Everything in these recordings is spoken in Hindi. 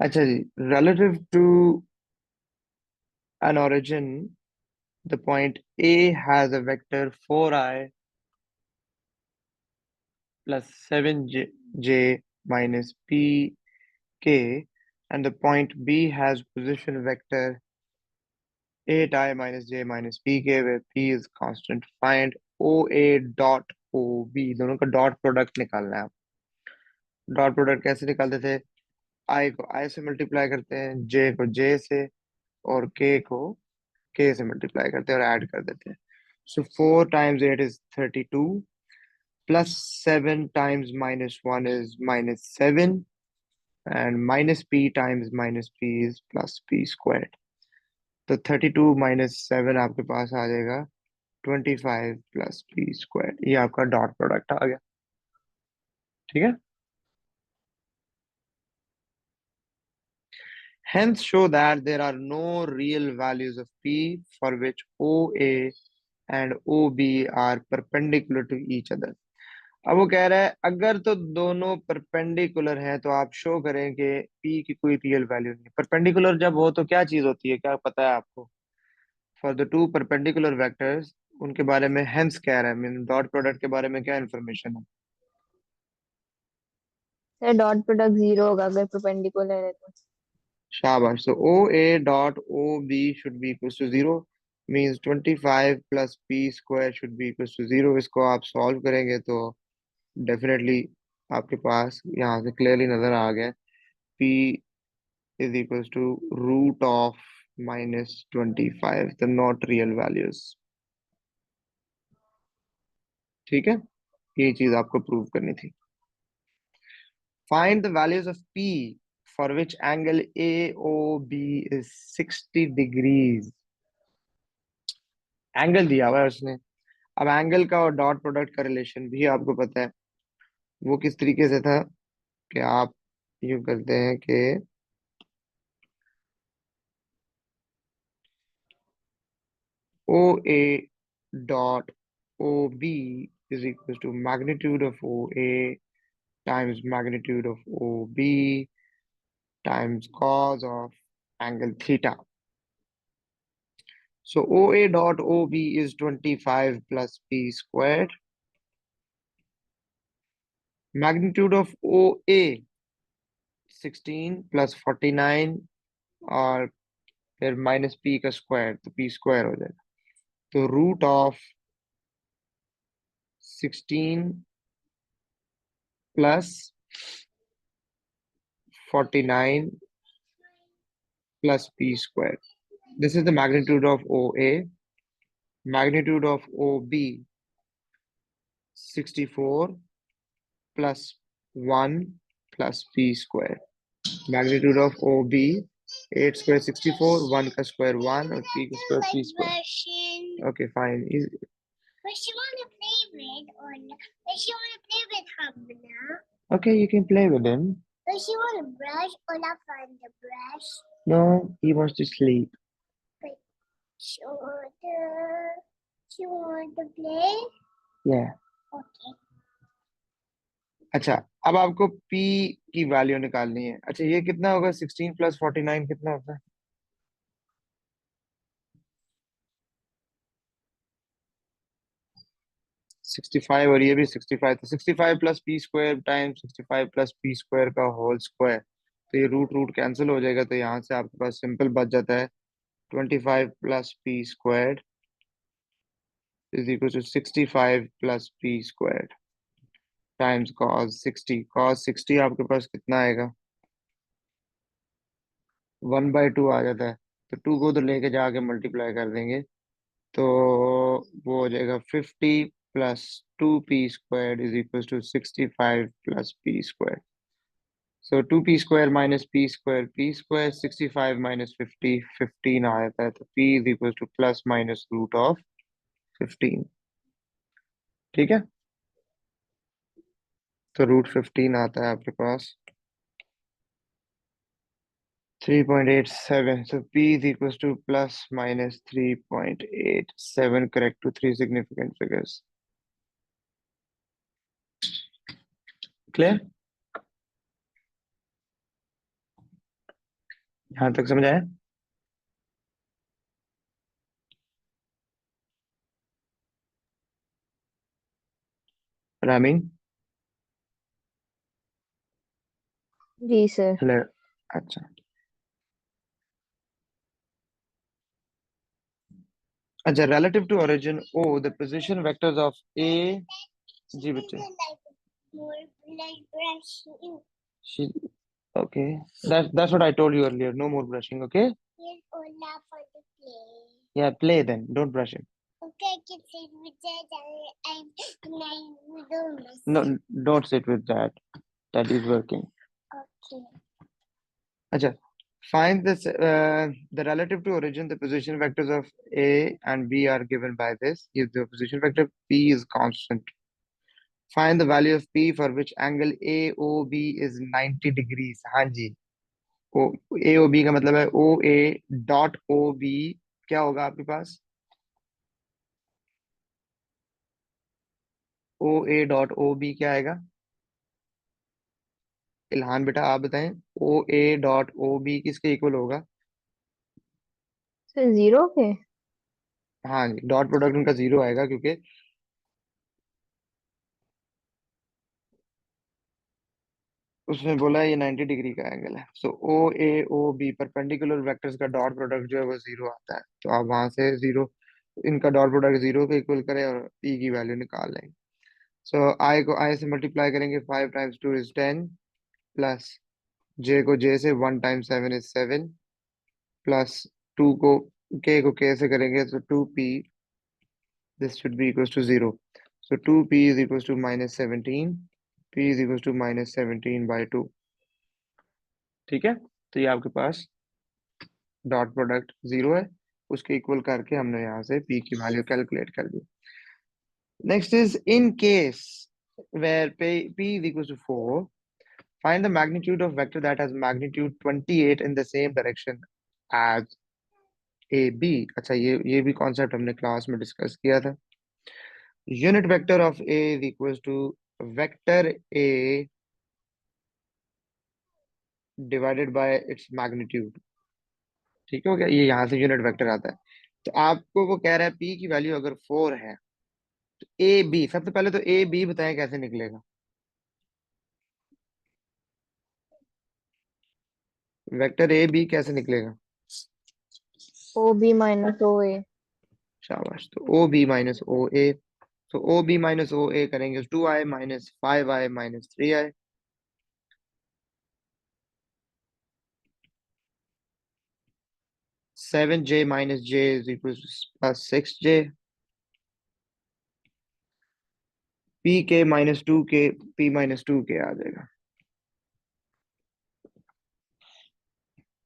अच्छा जी, relative to an origin, the point A has a vector 4i plus 7j minus pk, and the point B has position vector 8i minus j minus pk, where p is constant. Find OA dot OB, दोनों का डॉट प्रोडक्ट निकालना है आप। डॉट प्रोडक्ट कैसे निकालते थे? आई को आई से मल्टीप्लाई करते हैं, जे को जे से, और के से मल्टीप्लाई करते हैं और ऐड कर देते हैं। सो 4 times 8 is 32, plus 7 times -1 is -7, and minus p times minus p is plus p squared. तो 32 माइनस 7 आपके पास आ जाएगा 25 प्लस पी स्क्वायर। ये आपका डॉट प्रोडक्ट आ गया। ठीक है। Hence show that there are no real values of P for which OA and OB are perpendicular to each other. अब वो कह रहा है अगर तो दोनों परपेंडिकुलर हैं तो आप शो करें कि P की कोई रियल वैल्यू नहीं है। परपेंडिकुलर जब हो तो क्या चीज होती है, क्या पता है आपको? For the two perpendicular vectors, उनके बारे में हेंस कह रहा है, मीन डॉट प्रोडक्ट के बारे में क्या इन्फॉर्मेशन है? सर डॉट प्रोडक्ट जीरो होगा अगर परपेंडिकुलर है तो। शाबाश। So OA dot OB should be equals to 0, means 25 plus P square should be equals to 0। इसको आप सॉल्व करेंगे तो डेफिनेटली आपके पास यहाँ से क्लियरली नजर आ गया P is equals to root of -25, the not real values। ठीक है, ये चीज आपको प्रूव करनी थी। Find the values of P for which angle AOB is 60 degrees। Angle दिया हुआ है उसने। अब एंगल का और डॉट प्रोडक्ट का रिलेशन भी आपको पता है, वो किस तरीके से था कि आप यूं करते हैं कि O A dot O B is equal to magnitude of O A times magnitude of O B times cos of angle theta. So O A dot O B is 25 plus P square, magnitude of O A 16 plus 49, और फिर माइनस पी का स्क्वायर, तो पी स्क्वायर हो जाएगा। तो root of 16 plus 49 plus P square, this is the magnitude of O A. Magnitude of O B 64 plus 1 plus P square. Magnitude of O B 8 square 64, 1 का स्क्वायर 1, और पी का square P square. Okay fine. But she want to play with, or but she want to play with Hamna. Okay, you can play with him. But she want to brush, or not find the brush. No, he wants to sleep. But she want to play. Yeah. Okay. अच्छा, अब आपको P की वैल्यू निकालनी है। अच्छा, ये कितना होगा? 16 प्लस 49 कितना होता है? 65, और ये भी 65। तो 65 plus P square time 65 plus P square का होल स्क्वायर। तो ये रूट रूट कैंसिल हो जाएगा, तो यहाँ से आपके पास सिंपल बच जाता है 25 plus P square is equal to 65 plus P square times cos 60। Cos 60 आपके पास कितना आएगा? 1/2 आ जाता है। तो 2 को तो लेके जाके मल्टीप्लाई कर देंगे, तो वो हो जाएगा 50 plus 2 P square is equal to 65 plus P square. So 2 P square minus P square 65 minus 50 15 आ जाता है। तो P is equal to plus minus root of 15। ठीक है, तो रूट 15 आता है आपके पास 3.87। So P is equals to plus minus 3.87, correct to three significant figures. Clear? यहाँ तक समझ आया? रामीन? जी सर। हेलो। अच्छा। अच्छा, relative to origin O, the position vectors of A. जी बच्चे। More like brushing. She, okay. That's what I told you earlier. No more brushing, okay? Here's Ola for the play. Yeah, play then. Don't brush it. Okay, I can sit with that and I will do this. No, don't sit with that. That is working. Okay. Acha, find this the relative to origin, the position vectors of A and B are given by this. If the position vector P is constant, find the value of P for which angle AOB is 90 degrees. हाँ जी, ओ AOB का मतलब है OA डॉट OB क्या होगा आपके पास? OA डॉट OB क्या आएगा? इल्हान बेटा आप बताएं, OA डॉट OB किसके इक्वल होगा? सर जीरो के। हाँ जी, डॉट प्रोडक्ट उनका जीरो आएगा क्योंकि उसने बोला है ये 90 डिग्री का एंगल है। सो ओ ए ओ बी परपेंडिकुलर वेक्टर्स का डॉट प्रोडक्ट जो है वो जीरो आता है, तो आप वहां से जीरो, इनका डॉट प्रोडक्ट जीरो पे इक्वल करें और पी की वैल्यू निकाल लेंगे। सो आई को आई से मल्टीप्लाई करेंगे, 5 टाइम्स 2 इज 10, प्लस जे को जे से 1 टाइम्स 7 इज 7, प्लस टू को के से करेंगे तो 2p, this should be equal to zero. So 2p is equal to minus 17, p is equal to minus 17/2। ठीक है, तो ये आपके पास डॉट प्रोडक्ट जीरो है, उसके इक्वल करके हमने यहाँ से p की वैल्यू कैलकुलेट कर दी। Next is in case where p is equal to 4, find the magnitude of vector that has magnitude 28 in the same direction as ab। अच्छा, ये भी कॉन्सेप्ट हमने क्लास में डिस्कस किया था। Unit vector of a is equal to vector a divided by its magnitude. ठीक हो गया, ये यहाँ से यूनिट वेक्टर आता है। तो आपको वो कह रहा है p की वैल्यू अगर 4 है, ए बी, सबसे पहले तो ए बी बताएं कैसे निकलेगा? वेक्टर ए बी कैसे निकलेगा? ओ बी माइनस ओ ए। शाबाश, तो ओ बी माइनस ओ ए। तो O B minus O A करेंगे 2i minus 5i minus 3i। 7j minus j is equal to plus 6j। P के minus 2k, p minus 2k आ जाएगा।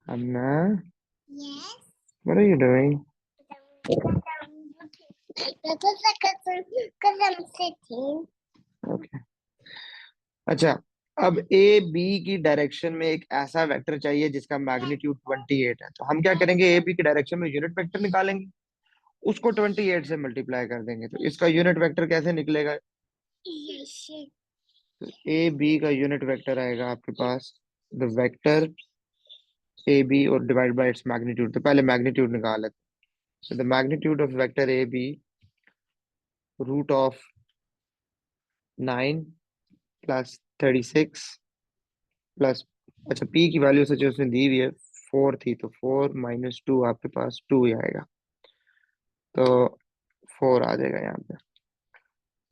Anna, Yes. what are you doing? Because I'm sitting. Okay. अच्छा, अब ए बी की डायरेक्शन में एक ऐसा वेक्टर चाहिए जिसका मैग्नीट्यूड 28 है, तो हम क्या करेंगे, ए बी की डायरेक्शन में यूनिट वेक्टर निकालेंगे, उसको 28 से मल्टीप्लाई कर देंगे, तो इसका यूनिट वेक्टर कैसे निकलेगा? Yes. तो ए बी का यूनिट वेक्टर आएगा आपके पास द वेक्टर ए बी और डिवाइड बाय इट्स मैग्नीट्यूड। तो पहले मैग्नीट्यूड निकाल लेते हैं। So the magnitude of vector A B root of 9 plus 36 plus, अच्छा पी की वैल्यू सच उसने दी हुई है 4 थी, तो 4 माइनस 2 आपके पास 2 ही आएगा, तो 4 आ जाएगा यहाँ पे।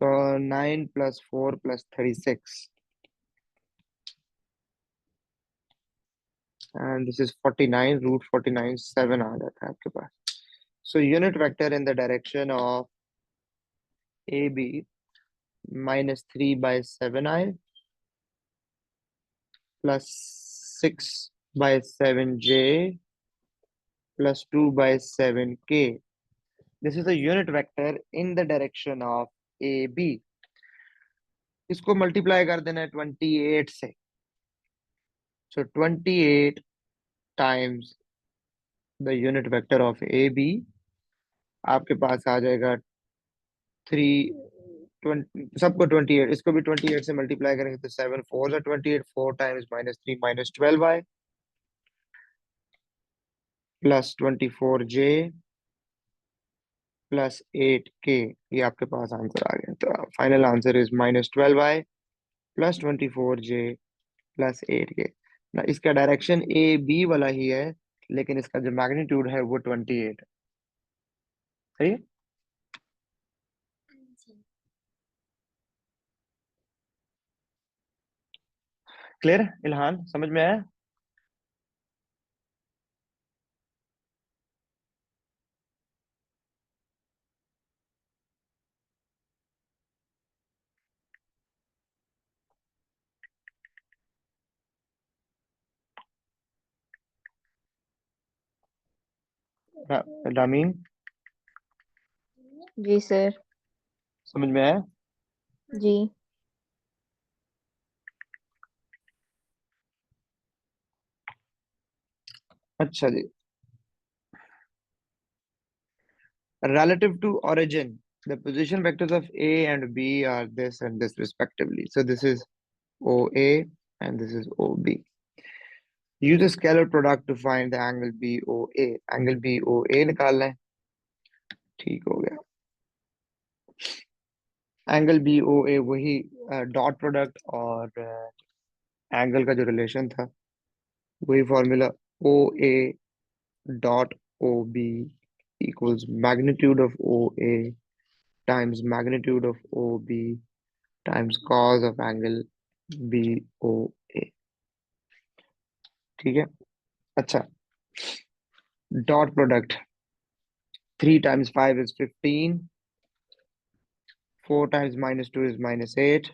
तो 9 plus 4 plus 36 and this is 49, root 49 7 आ जाता है आपके पास। So unit vector in the direction of A B -3/7i plus 6/7j plus 2/7k। This is the unit vector in the direction of A B. इसको मल्टीप्लाई कर देना है 28 से। So 28 times the unit vector of A B, आपके पास आ जाएगा 3 सबको 28, इसको भी 28 से मल्टीप्लाई करेंगे तो 7 4 28, 4 times -3 -12i plus 24J plus 8K, ये आपके पास आंसर आ गया। तो final answer is -12i plus 24J plus 8K ना। इसका डायरेक्शन ए बी वाला ही है, लेकिन इसका जो मैग्नीट्यूड है वो 28 है। सही है। क्लियर इल्हान, समझ में आया? रामीन, जी सर। समझ में आया? जी। अच्छा जी। Relative to origin, the position vectors of A and B are this and this respectively. So this is OA and this is OB. Use the scalar product to find the angle BOA. Angle BOA निकालना है। ठीक हो गया। एंगल BOA वही डॉट प्रोडक्ट और एंगल का जो रिलेशन था वही formula, OA dot OB equals magnitude of OA times magnitude of OB times cos of angle BOA। ठीक है। अच्छा, dot product 3 times 5 is 15, 4 times -2 is -8,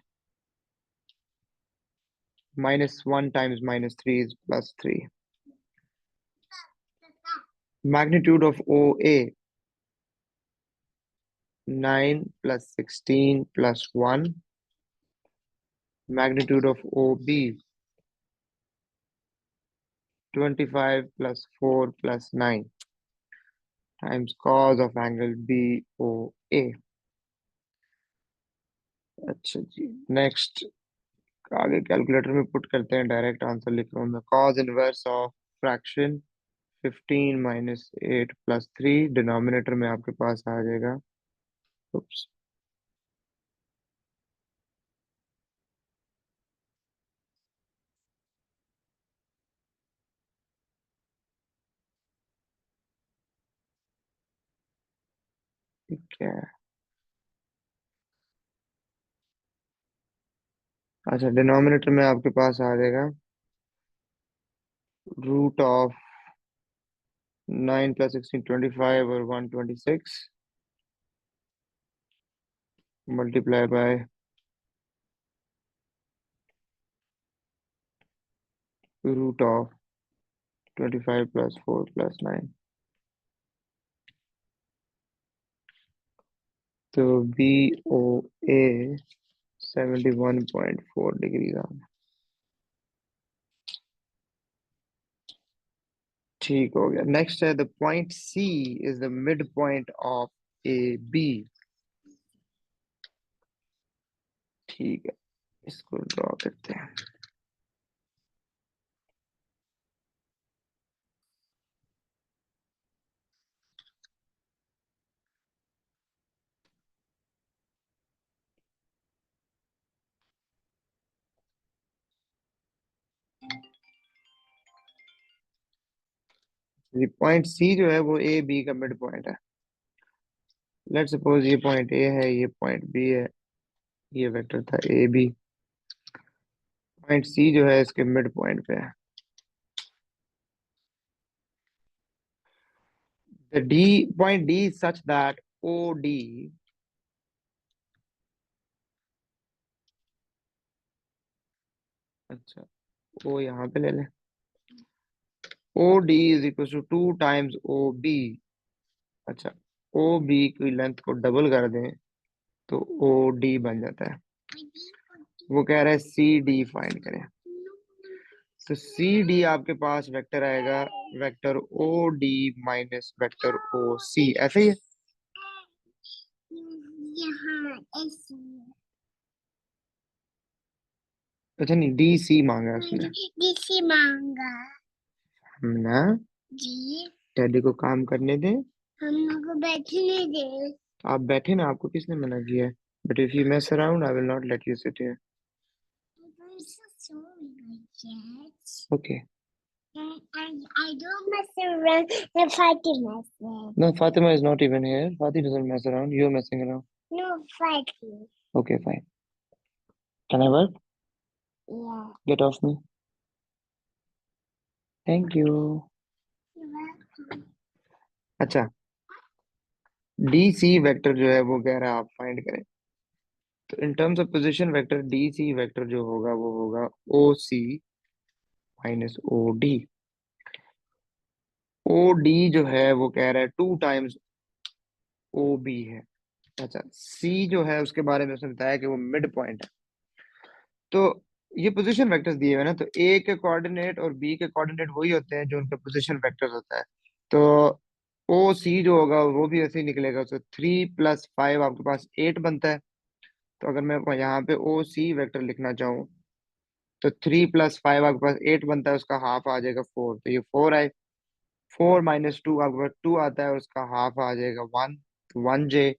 -1 times -3 is +3. Magnitude of OA 9 plus 16 plus 1. Magnitude of OB 25 plus 4 plus 9 times cos of angle BOA। अच्छा जी, नेक्स्ट आगे कैलकुलेटर में पुट करते हैं, डायरेक्ट आंसर लिख रहा हूँ मैं। Cause inverse of fraction 15 - 8 + 3 denominator में आपके पास आ जाएगा। Oops. ठीक है। अच्छा, डिनोमिनेटर में आपके पास आ जाएगा रूट ऑफ 9 + 16 25 और 126 मल्टीप्लाई बाय रूट ऑफ 25 + 4 + 9। तो BOA 71.4 डिग्री का। ठीक हो गया। नेक्स्ट है the point C is the mid point of AB। ठीक है, इसको ड्रॉ करते हैं। ये पॉइंट C जो है वो AB का मिड पॉइंट है। लेट सपोज ये पॉइंट A है, ये पॉइंट B है, ये वेक्टर था AB। पॉइंट C जो है इसके मिड पॉइंट पे है। The point D is such that OD अच्छा O यहाँ पे ले लें। OD is equals to 2 times OB। अच्छा, OB की लेंथ को डबल कर दें तो OD बन जाता है। वो कह रहा है CD फाइंड करें। तो CD आपके पास वेक्टर आएगा vector OD minus vector OC, ऐसे ही है। अच्छा नहीं, DC मांगा उसने। DC मांगा ना जी। डैडी को काम करने दें। हम लोग को बैठने दे। आप बैठे ना, आपको किसने मना किया है? But if you mess around I will not let you sit here. I'm so sorry, my cat. Okay. I don't mess around if I can mess with. No, Fatima is not even here. Fatih doesn't mess around. You're messing around. No, fight you. Okay, fine. Can I work? Yeah. Get off me. Thank you. You're welcome. अच्छा, डी सी वेक्टर जो है वो कह रहा है आप फाइंड करें। तो in terms of position vector D C vector जो होगा वो होगा O C minus O D. O D जो है वो कह रहा है 2 टाइम्स ओ बी है। अच्छा, सी जो है उसके बारे में उसने बताया कि वो मिड पॉइंट है। तो ये पोजीशन वेक्टर्स दिए हुए हैं ना, तो ए के कोऑर्डिनेट और बी के कोऑर्डिनेट वही होते हैं जो उनका पोजीशन वेक्टर्स होता है। तो ओ सी जो होगा वो भी ऐसे ही निकलेगा। तो 3 + 5 आपके पास 8 बनता है। तो अगर मैं यहाँ पे ओ सी वेक्टर लिखना चाहूँ तो 3 + 5 आपके पास 8 बनता है, उसका हाफ आ जाएगा 4। तो ये 4 आए। 4 - 2 आपके पास 2 आता है और उसका हाफ आ जाएगा 1। तो 1 j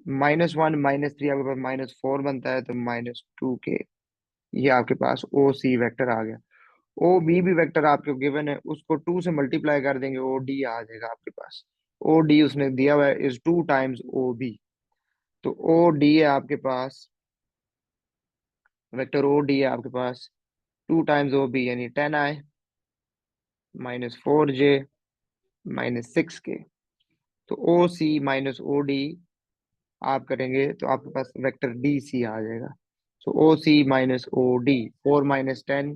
-1 -3 आपके पास -4 बनता है, तो -2k। ये आपके पास ओ सी वेक्टर आ गया। ओ बी भी वेक्टर आपके गिवन है, उसको 2 से मल्टीप्लाई कर देंगे, ओ डी आ जाएगा आपके पास। ओ डी उसने दिया हुआ है इज 2 टाइम्स ओ बी। तो ओ डी है आपके पास, वेक्टर ओ डी है आपके पास 2 टाइम्स ओ बी, यानी 10i -4j -6k। तो ओ सी माइनस ओ डी आप करेंगे तो आपके पास वेक्टर डी सी आ जाएगा। सो ओ C minus O D, 4 - 10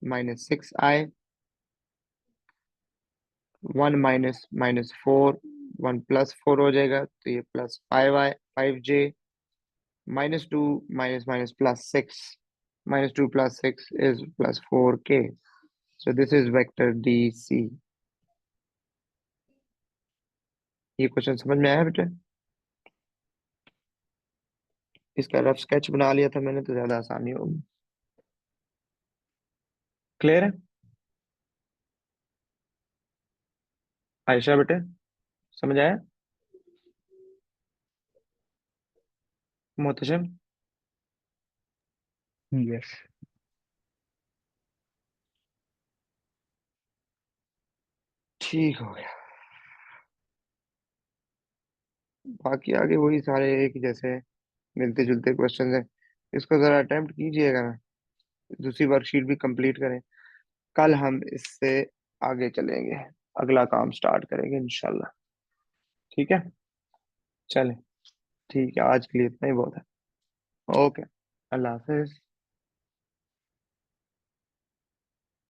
-6i, 1 -4, 1 +4 हो जाएगा, तो ये +5i 5j -2 +6, -2 +6 is +4k। So this is vector DC। ये क्वेश्चन समझ में आया बेटे? इसका रफ स्केच बना लिया था मैंने तो ज्यादा आसानी होगी। क्लियर है आयशा बेटे? समझ आया? मोहतशम? Yes. ठीक हो गया। बाकी आगे वही सारे एक जैसे मिलते जुलते क्वेश्चन है। इसको जरा अटेम्प्ट कीजिएगा ना, दूसरी वर्कशीट भी कंप्लीट करें। कल हम इससे आगे चलेंगे, अगला काम स्टार्ट करेंगे इंशाल्लाह। ठीक है, चलें। ठीक है, आज के लिए इतना ही बहुत है। ओके, अल्लाह हाफिज।